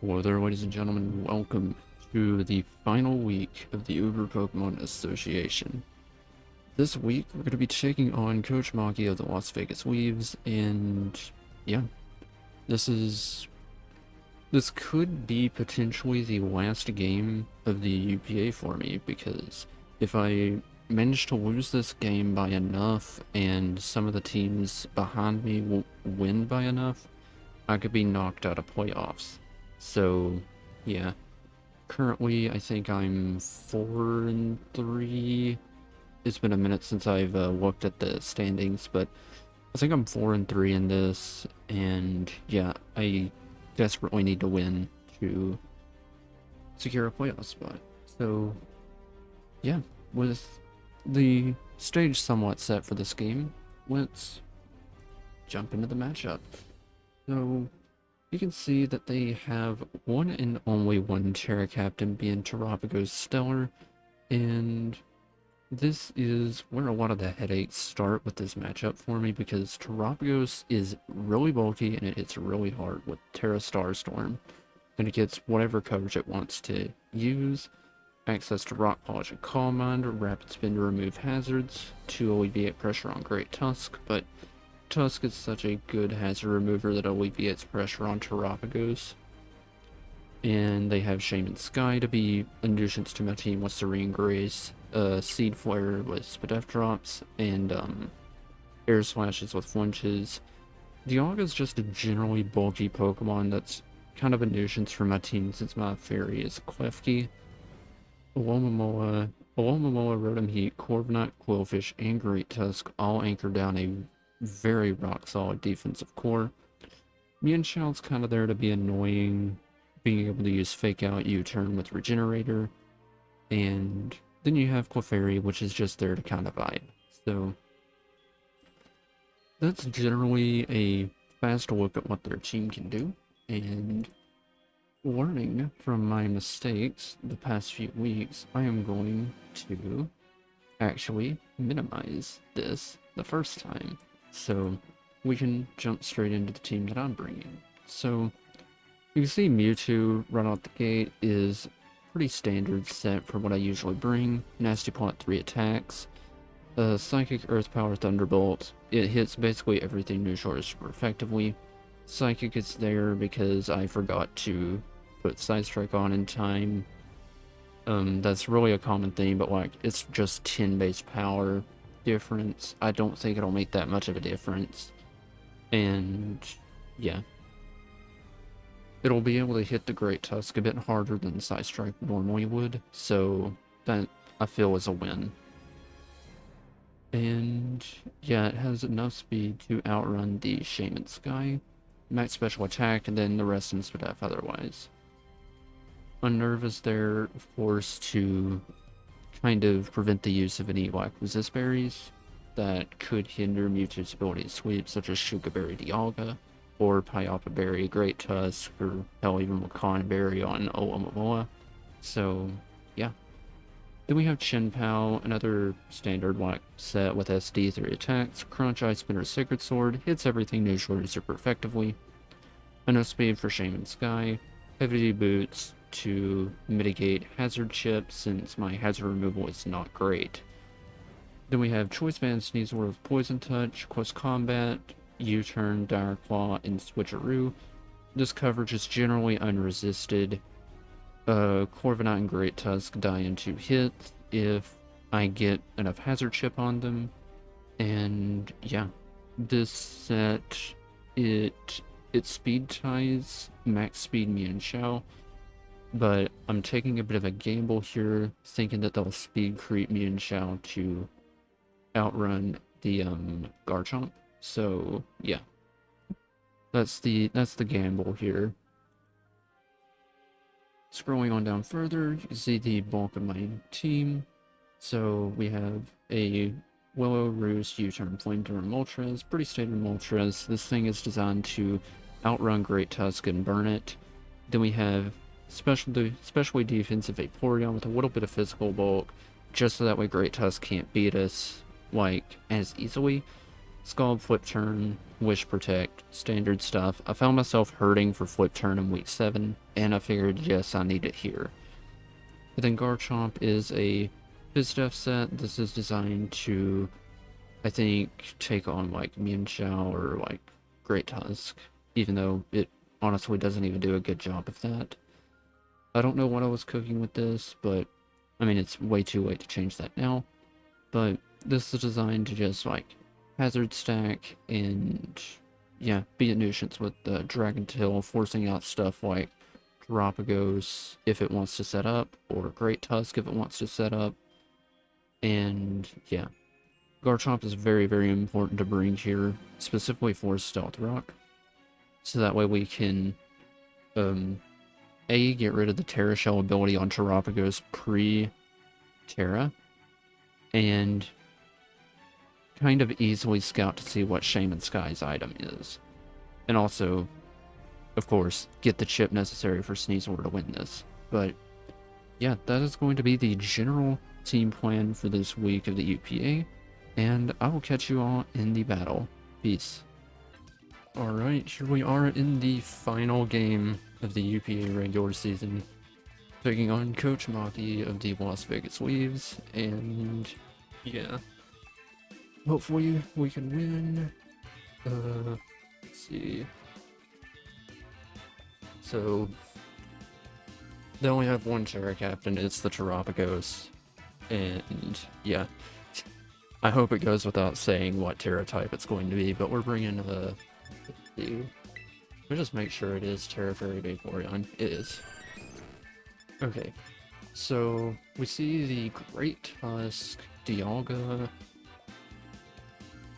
Hello there, ladies and gentlemen. Welcome to the final week of the Uber Pokemon Association. This week, we're going to be taking on Coach Maki of the Las Vegas Weaves, and yeah, this could be potentially the last game of the UPA for me, because if I manage to lose this game by enough, and some of the teams behind me will win by enough, I could be knocked out of playoffs. So, yeah. Currently, I think I'm 4-3. It's been a minute since I've looked at the standings, but I think I'm 4-3 in this, and yeah, I desperately need to win to secure a playoff spot. So, yeah, with the stage somewhat set for this game, let's jump into the matchup. So, you can see that they have one and only one Terra Captain being Tarapago's Stellar, and this is where a lot of the headaches start with this matchup for me, because Terapagos is really bulky and it hits really hard with Terra Starstorm, and it gets whatever coverage it wants to use, access to Rock Polish and Calm Mind, Rapid Spin to remove hazards, to alleviate pressure on Great Tusk, but Tusk is such a good hazard remover that alleviates pressure on Terapagos. And they have Shaman Sky to be a nuisance to my team with Serene Grace, Seed Flare with Spadef Drops, and Air Slashes with Flinches. Dialga is just a generally bulky Pokemon that's kind of a nuisance for my team since my fairy is Klefki. Alomomola, Rotom Heat, Corviknight, Quillfish, and Great Tusk all anchor down a very rock-solid defensive core. Mienshow's kind of there to be annoying, being able to use Fake Out U-Turn with Regenerator, and then you have Clefairy, which is just there to kind of vibe. So, that's generally a fast look at what their team can do, and learning from my mistakes the past few weeks, I am going to actually minimize this the first time, so we can jump straight into the team that I'm bringing. So you can see Mewtwo right out the gate is pretty standard set for what I usually bring. Nasty Plot 3 attacks, Psychic, Earth Power, Thunderbolt. It hits basically everything neutral super effectively. Psychic is there because I forgot to put Side Strike on in time. That's really a common thing, but like, it's just 10 base power difference. I don't think it'll make that much of a difference. And yeah, it'll be able to hit the Great Tusk a bit harder than Side Strike normally would, so that I feel is a win. And yeah, it has enough speed to outrun the Shaman Sky, max special attack, and then the rest in Spadef otherwise. Unnerve is there, of course, to kind of prevent the use of any like resist berries that could hinder Mewtwo's ability to sweep, such as Shuka Berry Dialga, or Pyapa Berry Great Tusk, or hell, even Wakan Berry on Olomomola. So, yeah. Then we have Chinpao, another standard like set with SD 3 attacks, Crunch, Ice Spinner, Sacred Sword, hits everything neutral super effectively. Enough speed for Shaman Sky, Heavy Boots to mitigate hazard chip since my hazard removal is not great. Then we have Choice Band, Sneasel with Poison Touch, Close Combat, U-Turn, Dire Claw, and Switcheroo. This coverage is generally unresisted. Corviknight and Great Tusk die in 2 hits if I get enough hazard chip on them. And yeah, this set, it speed ties max speed Mienshao, but I'm taking a bit of a gamble here, thinking that they'll speed creep Mienshao to outrun the Garchomp. So yeah, that's the gamble here. Scrolling on down further, you can see the bulk of my team. So we have a Willow, Roost, U-Turn, Flamethrower, Moltres, pretty standard Moltres. This thing is designed to outrun Great Tusk and burn it. Then we have especially defensive Vaporeon with a little bit of physical bulk, just so that way Great Tusk can't beat us like as easily. Scald, Flip Turn, Wish Protect, standard stuff. I found myself hurting for Flip Turn in week 7, and I figured, yes, I need it here. And then Garchomp is a Fizz set. This is designed to, I think, take on like Mienshao or like Great Tusk, even though it honestly doesn't even do a good job of that. I don't know what I was cooking with this, but I mean, it's way too late to change that now. But this is designed to just like hazard stack and yeah, be a nuisance with the Dragon Tail, forcing out stuff like Galapagos if it wants to set up, or Great Tusk if it wants to set up. And yeah, Garchomp is very, very important to bring here, specifically for Stealth Rock. So that way we can A, get rid of the Terra Shell ability on Terapagos pre-Terra, and kind of easily scout to see what Shaman Sky's item is. And also, of course, get the chip necessary for Sneasel to win this. But yeah, that is going to be the general team plan for this week of the UPA, and I will catch you all in the battle. Peace. Alright, here we are in the final game of the UPA regular season, taking on Coach Maki of the Las Vegas Leaves, and yeah, hopefully we can win. Let's see. So, they only have one Terra Captain, it's the Terapagos, and yeah, I hope it goes without saying what Terra type it's going to be, but we're bringing let me just make sure it is Terra Fairy Vaporeon. It is. Okay, so we see the Great Tusk, Dialga.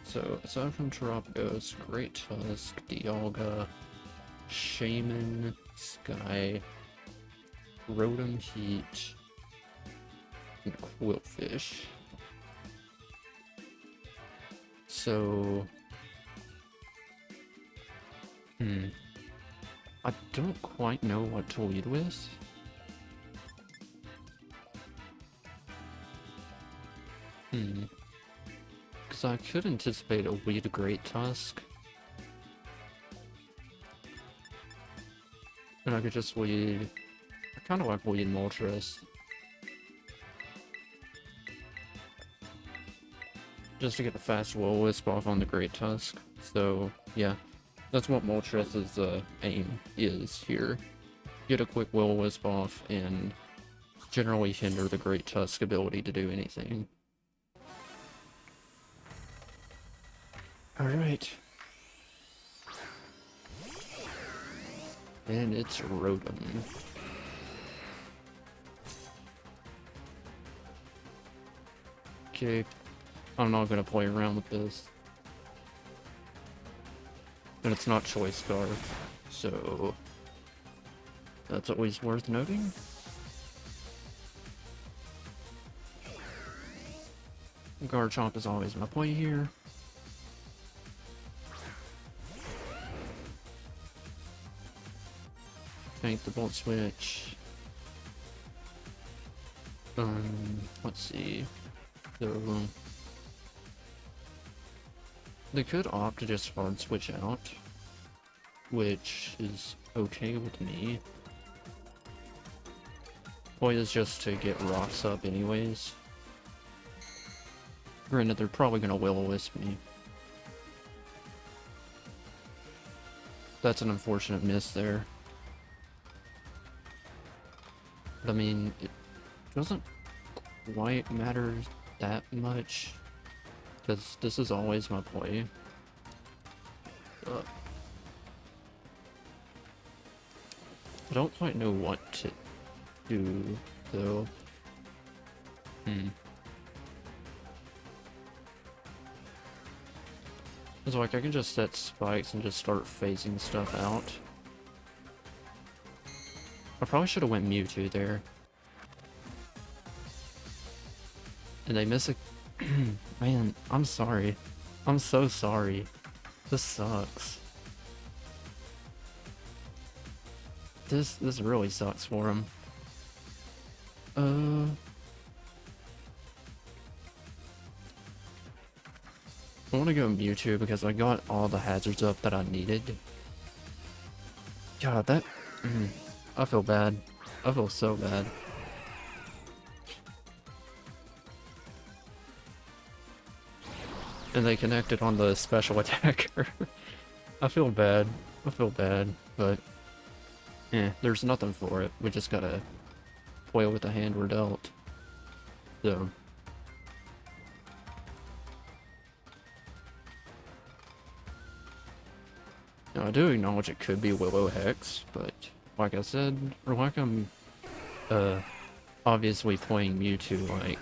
So aside from Terapagos, Great Tusk, Dialga, Shaman, Sky, Rotom Heat, and Quillfish. So I don't quite know what to lead with. Because I could anticipate a lead Great Tusk. And I could just lead... I kind of like lead Moltres. Just to get the fast Will-O-Wisp off on the Great Tusk. So, yeah. That's what Moltres' aim is here. Get a quick Will-O-Wisp off and generally hinder the Great Tusk ability to do anything. Alright. And it's Rotom. Okay. I'm not gonna play around with this. And it's not Choice Scarf, so that's always worth noting. Garchomp is always my play here. Tank the Volt Switch. Let's see. So they could opt to just hard switch out, which is okay with me. Point is just to get rocks up anyways. Granted, they're probably gonna Will-O-Wisp me. That's an unfortunate miss there. But I mean, it doesn't quite matter that much, because this is always my play. I don't quite know what to do, though. It's like I can just set spikes and just start phasing stuff out. I probably should have went Mewtwo there. And they miss a... Man, I'm sorry. I'm so sorry. This sucks. This really sucks for him. I want to go Mewtwo because I got all the hazards up that I needed. God, that... I feel bad. I feel so bad. And they connected on the special attacker. I feel bad. I feel bad, but... there's nothing for it. We just gotta play with the hand we're dealt. So... Now, I do acknowledge it could be Willow Hex, but like I said, or like I'm obviously playing Mewtwo, like,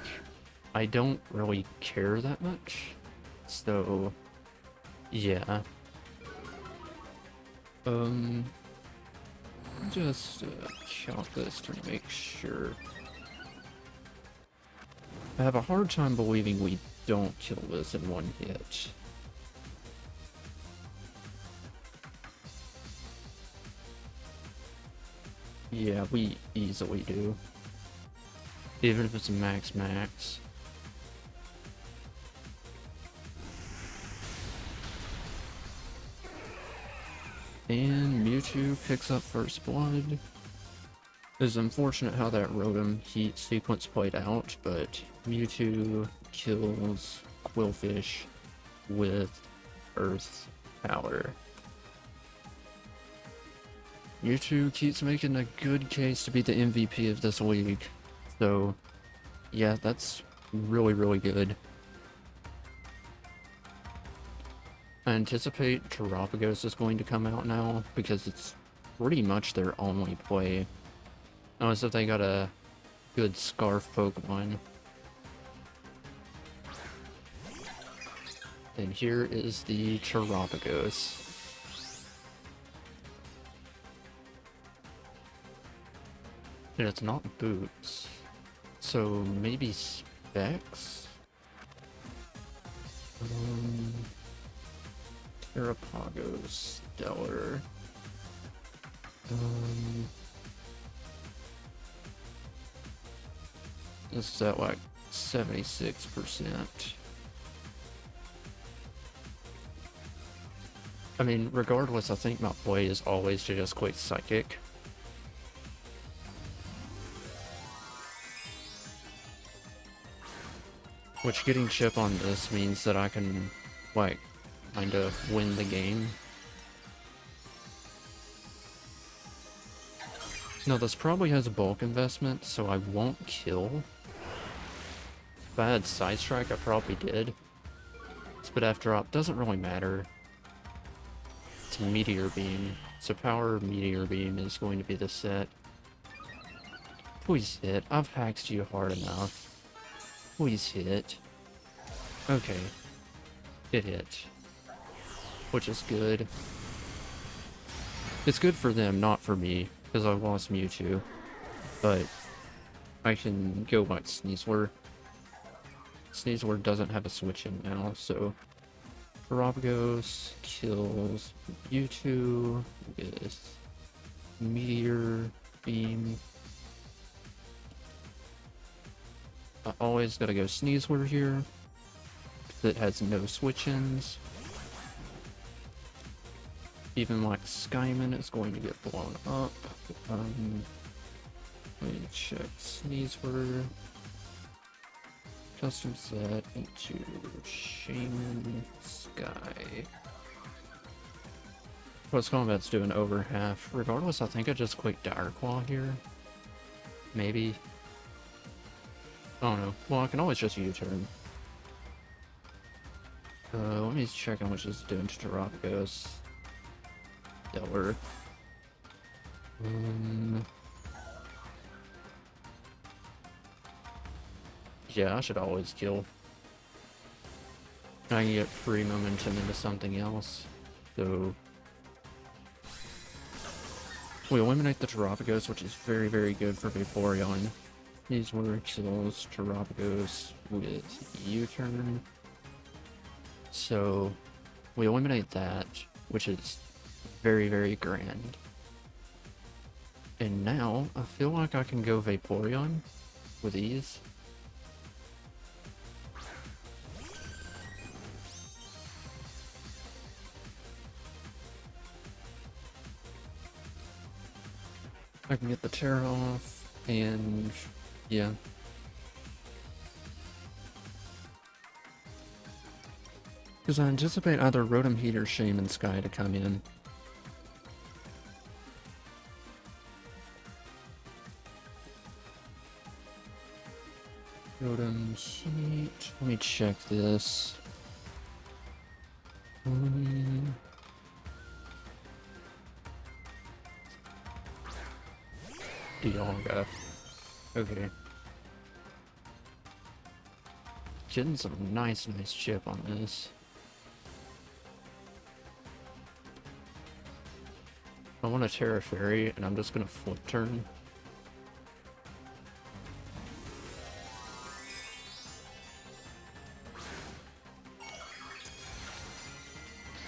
I don't really care that much. So, yeah. Just count this to make sure. I have a hard time believing we don't kill this in one hit. Yeah, we easily do. Even if it's max. And Mewtwo picks up first blood. It's unfortunate how that Rotom heat sequence played out, but Mewtwo kills Quillfish with Earth Power. Mewtwo keeps making a good case to be the MVP of this league. So, yeah, that's really, really good. I anticipate Terapagos is going to come out now, because it's pretty much their only play. Unless if they got a good Scarf Pokemon. And here is the Terapagos. And it's not Boots. So maybe Specs? Terapagos, Stellar. This is at like 76%. I mean, regardless, I think my play is always to just click Psychic. Which getting chip on this means that I can, like, kind of win the game. Now, this probably has a bulk investment, so I won't kill. If I had Side Strike, I probably did. Spit F drop doesn't really matter. It's Meteor Beam, so Power Meteor Beam is going to be the set. Please hit. I've hacked you hard enough. Please hit. Okay. It hit. Which is good. It's good for them, not for me, because I lost Mewtwo. But I can go like Sneasler. Sneasler doesn't have a switch in now, so Terapagos kills Mewtwo with Meteor Beam. I always gotta go Sneasler here. That has no switch-ins. Even like Skyman is going to get blown up. Let me check Sneasler. Custom set into Shaman Sky. Plus combat's doing over half. Regardless, I think I just clicked Dire Claw here. Maybe. I don't know. Well, I can always just U-turn. Let me check how much this is doing to Terapagos. Stellar. Yeah, I should always kill. I can get free momentum into something else. So we eliminate the Terapagos, which is very, very good for Vaporeon. These were kills Terapagos with U-turn. So we eliminate that, which is very, very grand. And now I feel like I can go Vaporeon with ease. I can get the tear off, and yeah. Because I anticipate either Rotom Heat or Shaman Sky to come in. Rotom Heat. Let me check this. Dialga. Okay. Getting some nice chip on this. I want a Terra Fairy, and I'm just gonna flip turn.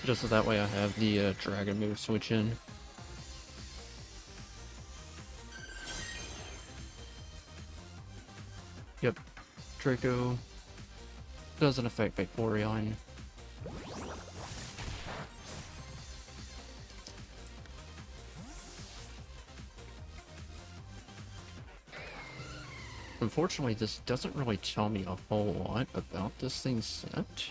Just so that way I have the Dragon move switch in. Yep. Draco doesn't affect Vaporeon. Unfortunately, this doesn't really tell me a whole lot about this thing's set.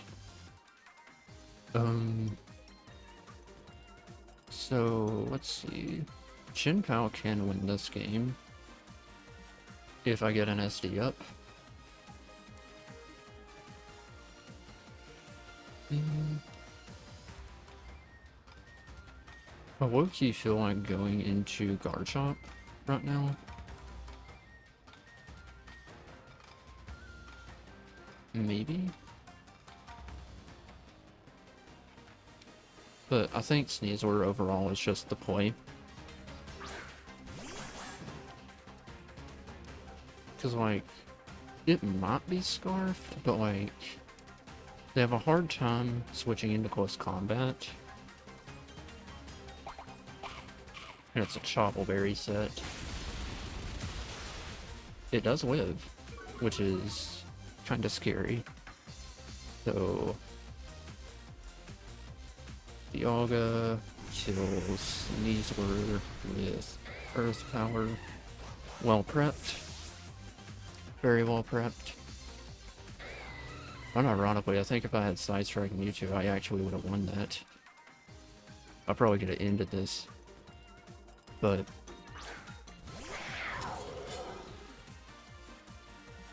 So, let's see. Chin Pao can win this game if I get an SD up. I low-key feel like going into Garchomp right now. Maybe? But I think Sneasler overall is just the play. Because, like, it might be Scarfed, but, like, they have a hard time switching into close combat. And it's a Choppleberry set. It does live, which is kind of scary. So, Dialga kills Sneasler with Earth Power. Well prepped. Very well prepped. Unironically, I think if I had Side Strike Mewtwo, I actually would have won that. I probably could have ended this. But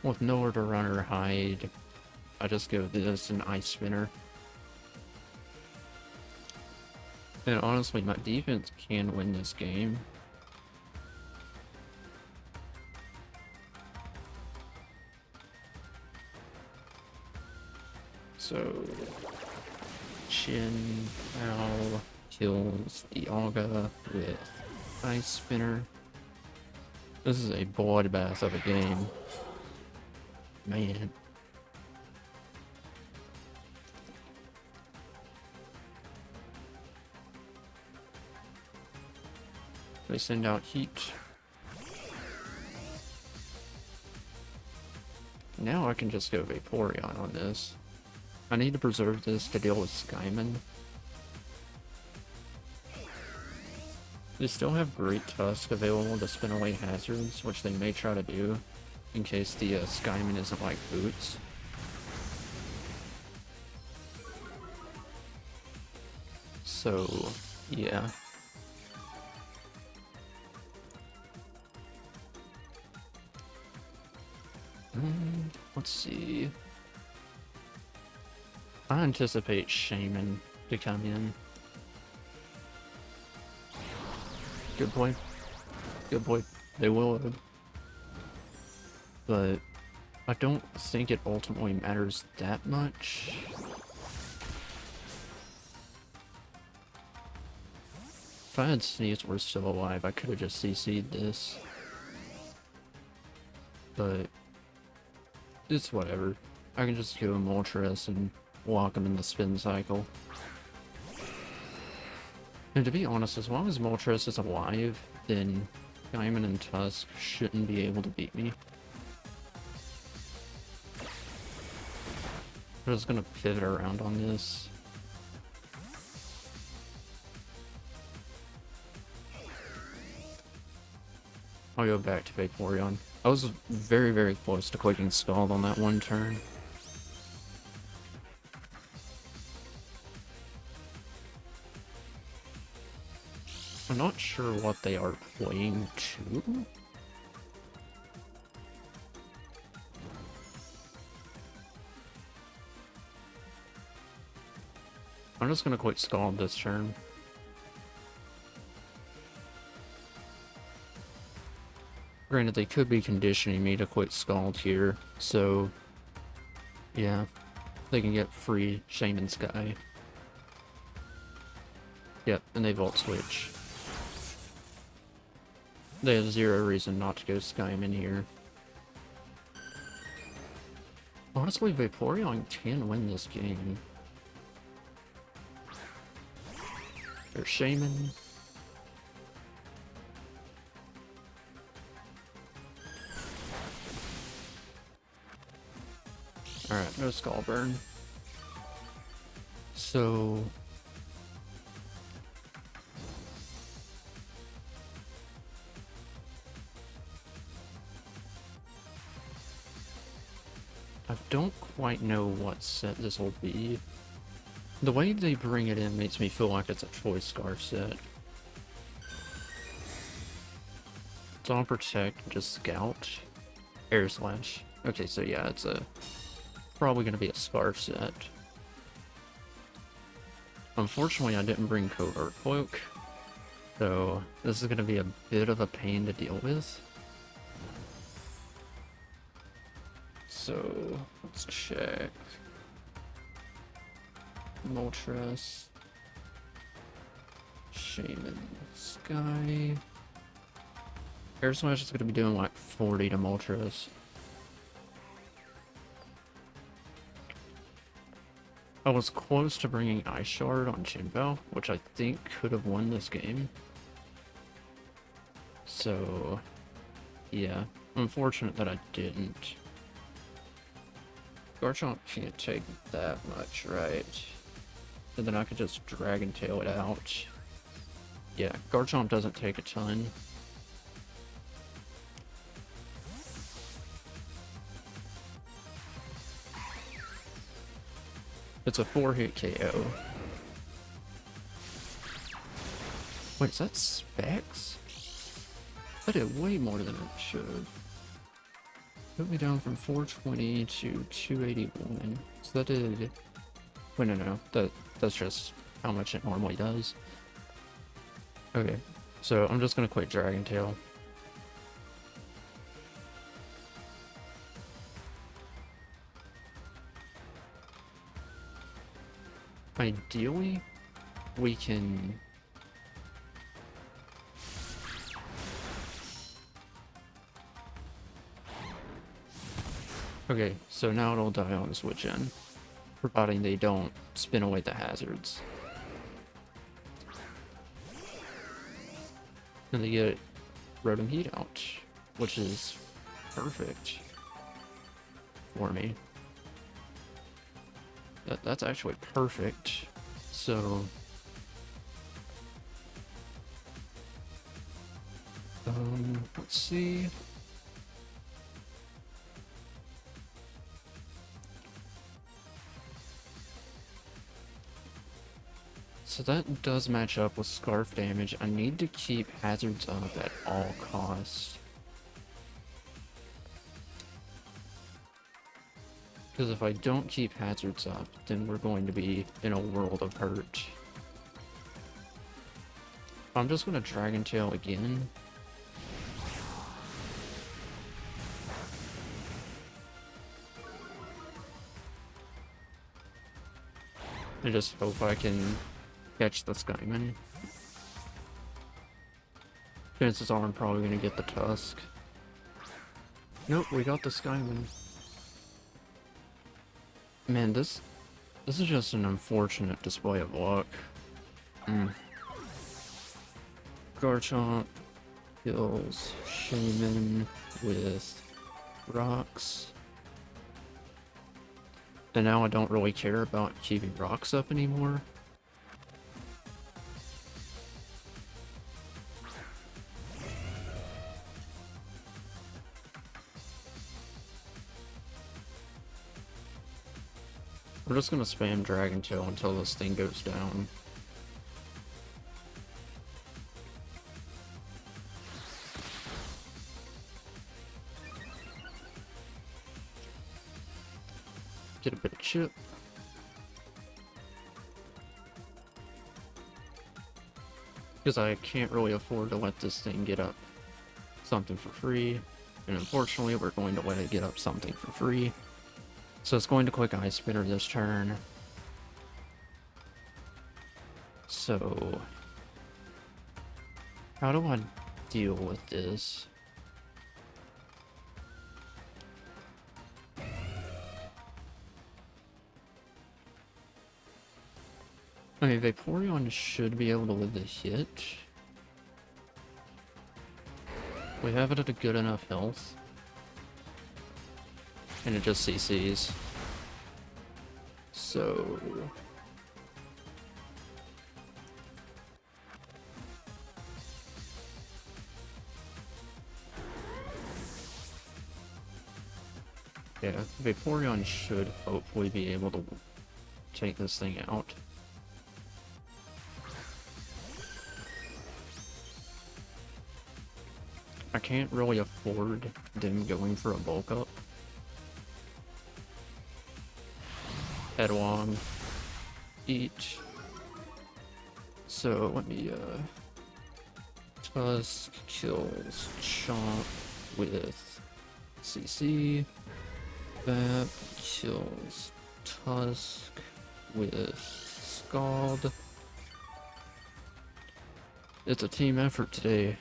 with nowhere to run or hide, I just give this an Ice Spinner. And honestly, my defense can win this game. So, Chin Pao kills Dialga with Ice Spinner. This is a bloodbath of a game. Man. They send out Heat. Now I can just go Vaporeon on this. I need to preserve this to deal with Skyman. They still have Great Tusk available to spin away hazards, which they may try to do, in case the Skyman isn't like Boots. So, yeah. Let's see. I anticipate Shaman to come in. Good boy. Good boy. They will. But I don't think it ultimately matters that much. If I had Sneasler still alive, I could have just CC'd this. But it's whatever. I can just go Moltres and lock him in the spin cycle. And to be honest, as long as Moltres is alive, then Diamond and Tusk shouldn't be able to beat me. I'm just gonna pivot around on this. I'll go back to Vaporeon. I was very, very close to clicking Scald on that one turn. I'm not sure what they are playing to. I'm just gonna quit Scald this turn. Granted, they could be conditioning me to quit Scald here, so yeah, they can get free Shaman Sky. Yep, and they Volt Switch. They have zero reason not to go Skyman here. Honestly, Vaporeon can win this game. There's Shaman. Alright, no Skull Burn. So... I don't quite know what set this will be. The way they bring it in makes me feel like it's a Choice Scarf set. Dawn Protect, just Scout. Air Slash. Okay, so yeah, it's probably going to be a Scarf set. Unfortunately, I didn't bring Covert Cloak, so this is going to be a bit of a pain to deal with. So, let's check. Moltres. Shaman Sky. Air Slash is going to be doing like 40 to Moltres. I was close to bringing Ice Shard on Chinbao, which I think could have won this game. So, yeah, unfortunate that I didn't. Garchomp can't take that much, right? And then I could just Dragon Tail it out. Yeah, Garchomp doesn't take a ton. It's a 4-hit KO. Wait, is that Specs? That did way more than it should. Put me down from 420 to 281. So that did... Wait, no. That's just how much it normally does. Okay, so I'm just gonna quit Dragon Tail. Ideally, we can... Okay, so now it'll die on switch in, providing they don't spin away the hazards. And they get Rotom Heat out, which is perfect for me. That's actually perfect. So... let's see... So that does match up with Scarf damage. I need to keep hazards up at all costs. Because if I don't keep hazards up, then we're going to be in a world of hurt. I'm just going to Dragon Tail again. I just hope I can catch the Skyman. Chances are I'm probably going to get the Tusk. Nope, we got the Skyman. Man, this is just an unfortunate display of luck. Garchomp kills Shaman with rocks. And now I don't really care about keeping rocks up anymore. We're just gonna spam Dragon Tail until this thing goes down. Get a bit of chip. Because I can't really afford to let this thing get up something for free. And unfortunately, we're going to let it get up something for free. So it's going to click Ice Spinner this turn. So, how do I deal with this? I mean, Vaporeon should be able to live the hit. We have it at a good enough health. And it just CCs. So... yeah, Vaporeon should hopefully be able to take this thing out. I can't really afford them going for a bulk up. Headlong. Eat. So let me Tusk kills Chomp with CC. That kills Tusk with Scald. It's a team effort today.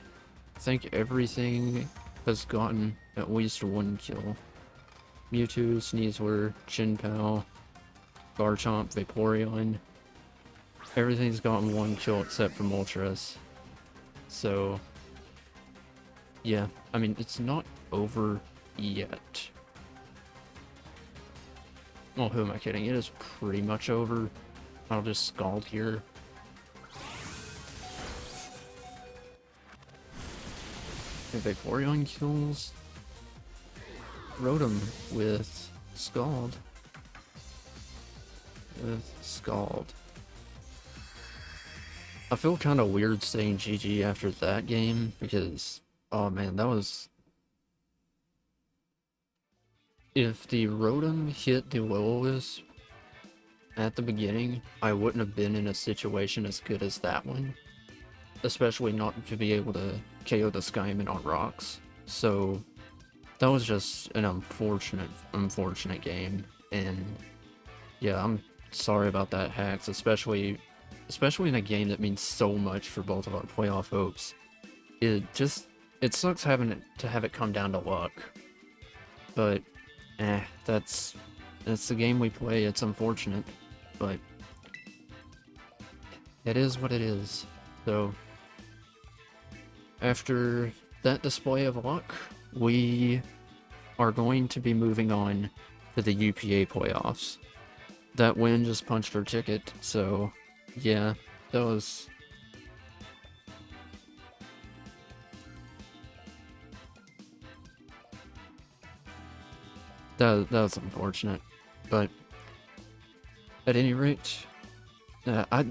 I think everything has gotten at least one kill. Mewtwo, Sneasler, Chinpao, Garchomp, Vaporeon. Everything's gotten one kill except for Moltres. So, yeah, I mean, it's not over yet. Well, who am I kidding? It is pretty much over. I'll just Scald here. If Vaporeon kills Rotom with Scald. I feel kind of weird saying GG after that game because, oh man, that was... If the Rotom hit the Will-O-Wisp at the beginning, I wouldn't have been in a situation as good as that one. Especially not to be able to KO the Skyman on rocks. So, that was just an unfortunate game. And, yeah, I'm sorry about that, Hacks, especially in a game that means so much for both of our playoff hopes. It sucks having to have it come down to luck. But, that's the game we play. It's unfortunate, but it is what it is. So, after that display of luck, we are going to be moving on to the UPA playoffs. That win just punched our ticket, so yeah, that was... That was unfortunate, but at any rate, I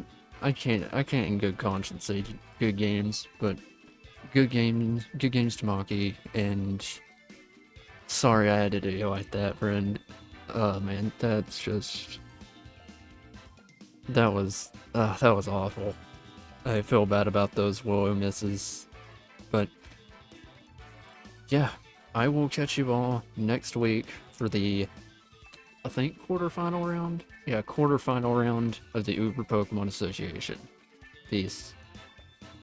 can't in good conscience say good games, but good games to Maki, and sorry I had to do you like that, friend. Oh man, that's just... That was awful. I feel bad about those Willow misses, but yeah, I will catch you all next week for the, I think, quarterfinal round? Yeah, quarterfinal round of the Uber Pokemon Association. Peace.